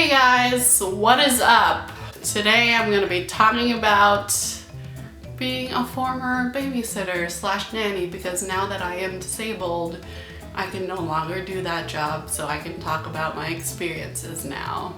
Hey guys, what is up? Today I'm going to be talking about being a former babysitter slash nanny, because now that I am disabled, I can no longer do that job, so I can talk about my experiences now.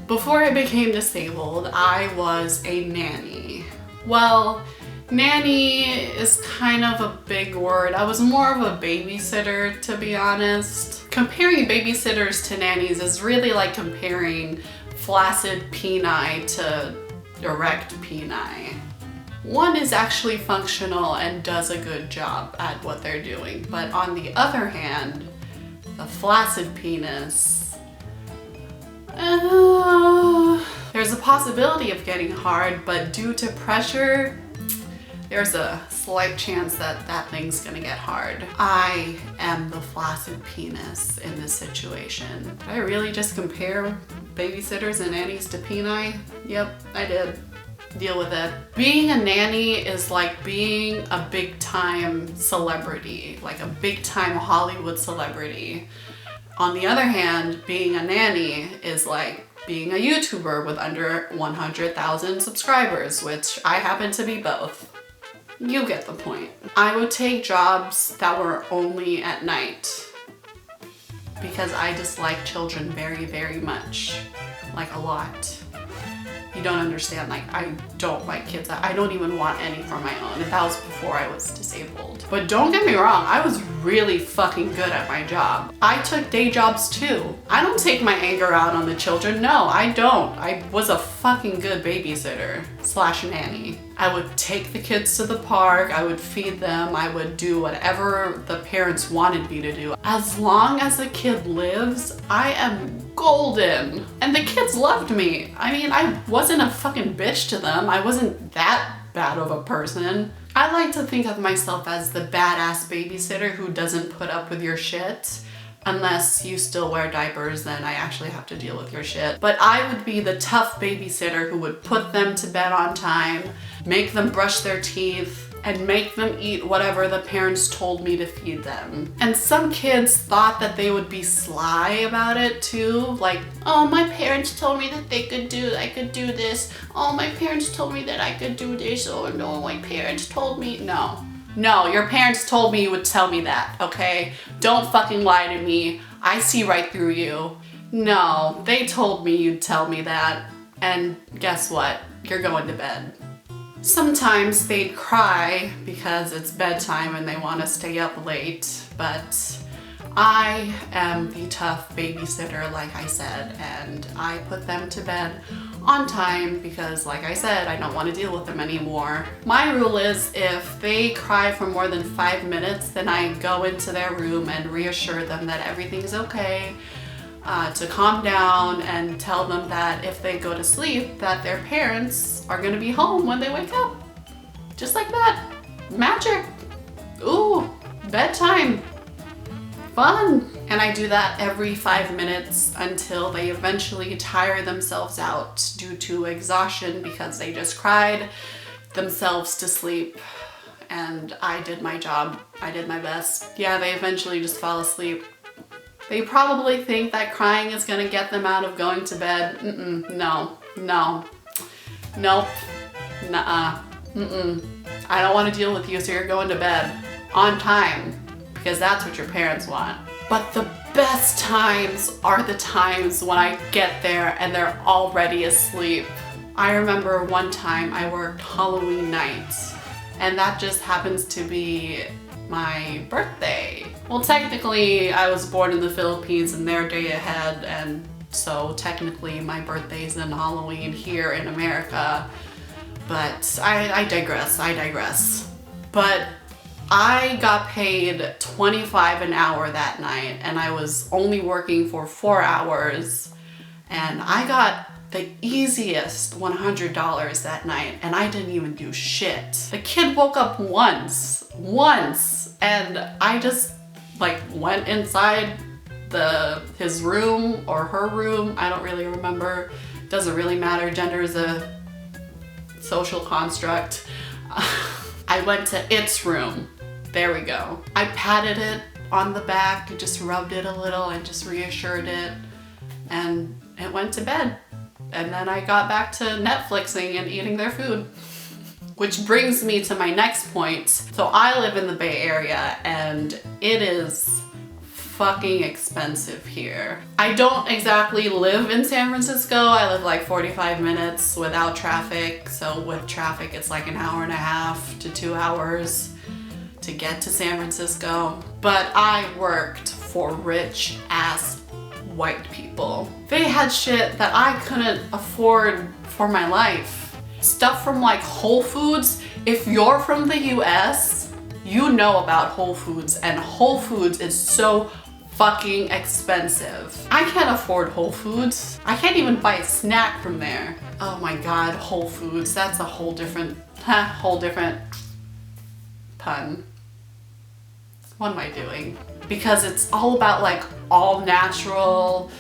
Before I became disabled, I was a nanny. Well, nanny is kind of a big word. I was more of a babysitter, to be honest. Comparing babysitters to nannies is really like comparing flaccid peni to erect peni. One is actually functional and does a good job at what they're doing, but on the other hand, the flaccid penis, there's a possibility of getting hard, but due to pressure, there's a slight chance that that thing's gonna get hard. I am the flaccid penis in this situation. Did I really just compare babysitters and nannies to peni? Yep, I did. Deal with it. Being a nanny is like being a big time celebrity, like a big time Hollywood celebrity. On the other hand, being a nanny is like being a YouTuber with under 100,000 subscribers, which I happen to be both. You get the point. I would take jobs that were only at night because I dislike children very, very much. Like a lot. You don't understand, like I don't like kids. I don't even want any for my own, and that was before I was disabled. But don't get me wrong, I was really fucking good at my job. I took day jobs too. I don't take my anger out on the children. No, I don't. I was a fucking good babysitter slash nanny. I would take the kids to the park, I would feed them, I would do whatever the parents wanted me to do. As long as the kid lives, I am golden. And the kids loved me. I mean, I wasn't a fucking bitch to them. I wasn't that bad of a person. I like to think of myself as the badass babysitter who doesn't put up with your shit. Unless you still wear diapers, then I actually have to deal with your shit. But I would be the tough babysitter who would put them to bed on time, make them brush their teeth, and make them eat whatever the parents told me to feed them. And some kids thought that they would be sly about it too. Like, oh, my parents told me that I could do this. Oh, my parents told me that I could do this. Oh no, my parents told me. No, your parents told me you would tell me that, okay? Don't fucking lie to me. I see right through you. No, they told me you'd tell me that. And guess what? You're going to bed. Sometimes they'd cry because it's bedtime and they want to stay up late, but I am the tough babysitter, like I said, and I put them to bed on time because, like I said, I don't want to deal with them anymore. My rule is if they cry for more than 5 minutes, then I go into their room and reassure them that everything's okay, to calm down and tell them that if they go to sleep, that their parents are gonna be home when they wake up. Just like that. Magic. Ooh, bedtime. Fun. And I do that every 5 minutes until they eventually tire themselves out due to exhaustion because they just cried themselves to sleep. And I did my job. I did my best. Yeah, they eventually just fall asleep. They probably think that crying is gonna get them out of going to bed. No. Nope. Nuh-uh. I don't want to deal with you, so you're going to bed on time because that's what your parents want. But the best times are the times when I get there and they're already asleep. I remember one time I worked Halloween night, and that just happens to be my birthday. Well, technically I was born in the Philippines and they're day ahead, and so technically my birthday's in Halloween here in America. But I digress. But I got paid $25 an hour that night, and I was only working for 4 hours, and I got the easiest $100 that night, and I didn't even do shit. The kid woke up once, and I just like went inside his room or her room. I don't really remember. Doesn't really matter. Gender is a social construct. I went to its room. There we go. I patted it on the back, just rubbed it a little and just reassured it. And it went to bed. And then I got back to Netflixing and eating their food. Which brings me to my next point. So I live in the Bay Area and it is fucking expensive here. I don't exactly live in San Francisco. I live like 45 minutes without traffic. So with traffic, it's like an hour and a half to 2 hours to get to San Francisco. But I worked for rich ass white people. They had shit that I couldn't afford for my life. Stuff from like Whole Foods. If you're from the US, you know about Whole Foods, and Whole Foods is so fucking expensive. I can't afford Whole Foods. I can't even buy a snack from there. Oh my God, Whole Foods, that's a whole different pun. What am I doing? Because it's all about like all natural,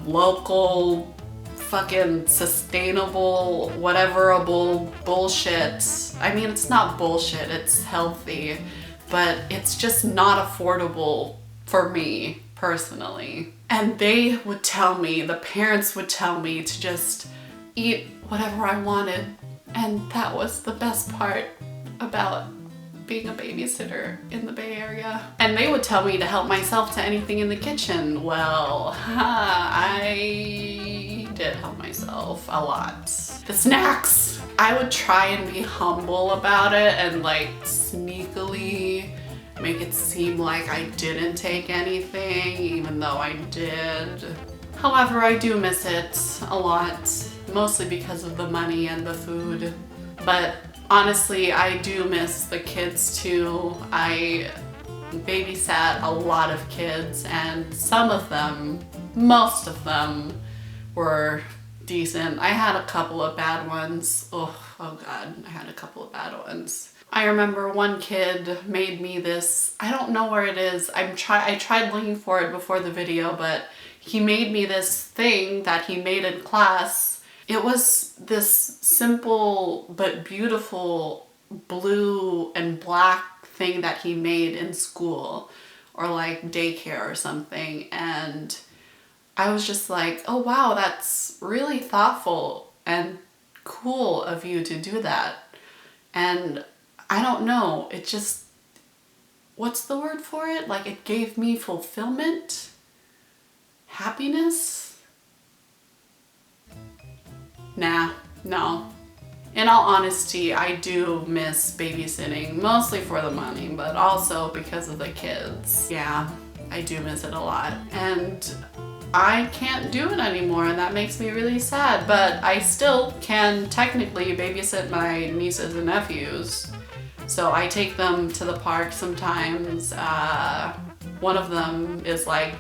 local, fucking sustainable, whateverable bullshit. I mean, it's not bullshit, it's healthy, but it's just not affordable for me personally. And they would tell me, the parents would tell me to just eat whatever I wanted. And that was the best part about being a babysitter in the Bay Area. And they would tell me to help myself to anything in the kitchen. Well, I did help myself a lot. The snacks, I would try and be humble about it and like sneakily make it seem like I didn't take anything, even though I did. However, I do miss it a lot, mostly because of the money and the food. But honestly, I do miss the kids too. I babysat a lot of kids, and some of them, most of them, were decent. I had a couple of bad ones. Oh God, I had a couple of bad ones. I remember one kid made me this, I don't know where it is. I tried looking for it before the video, but he made me this thing that he made in class. It was this simple but beautiful blue and black thing that he made in school or like daycare or something. And I was just like, oh wow, that's really thoughtful and cool of you to do that. And I don't know, it just, what's the word for it? Like it gave me fulfillment, happiness. Nah, no. In all honesty, I do miss babysitting, mostly for the money, but also because of the kids. Yeah, I do miss it a lot. And I can't do it anymore, and that makes me really sad, but I still can technically babysit my nieces and nephews. So I take them to the park sometimes. One of them is like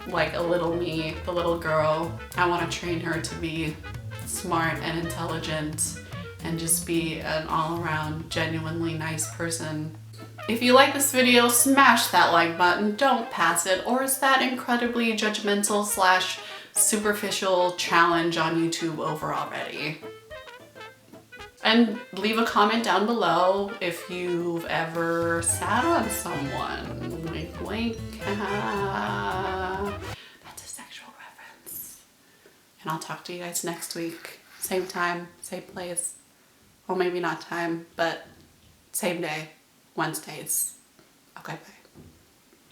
a little me, the little girl. I want to train her to be smart and intelligent and just be an all-around genuinely nice person. If you like this video, smash that like button, don't pass it, or is that incredibly judgmental / superficial challenge on YouTube over already? And leave a comment down below if you've ever sat on someone. Wink, wink. That's a sexual reference. And I'll talk to you guys next week. Same time, same place. Well, maybe not time, but same day. Wednesdays. Okay, bye.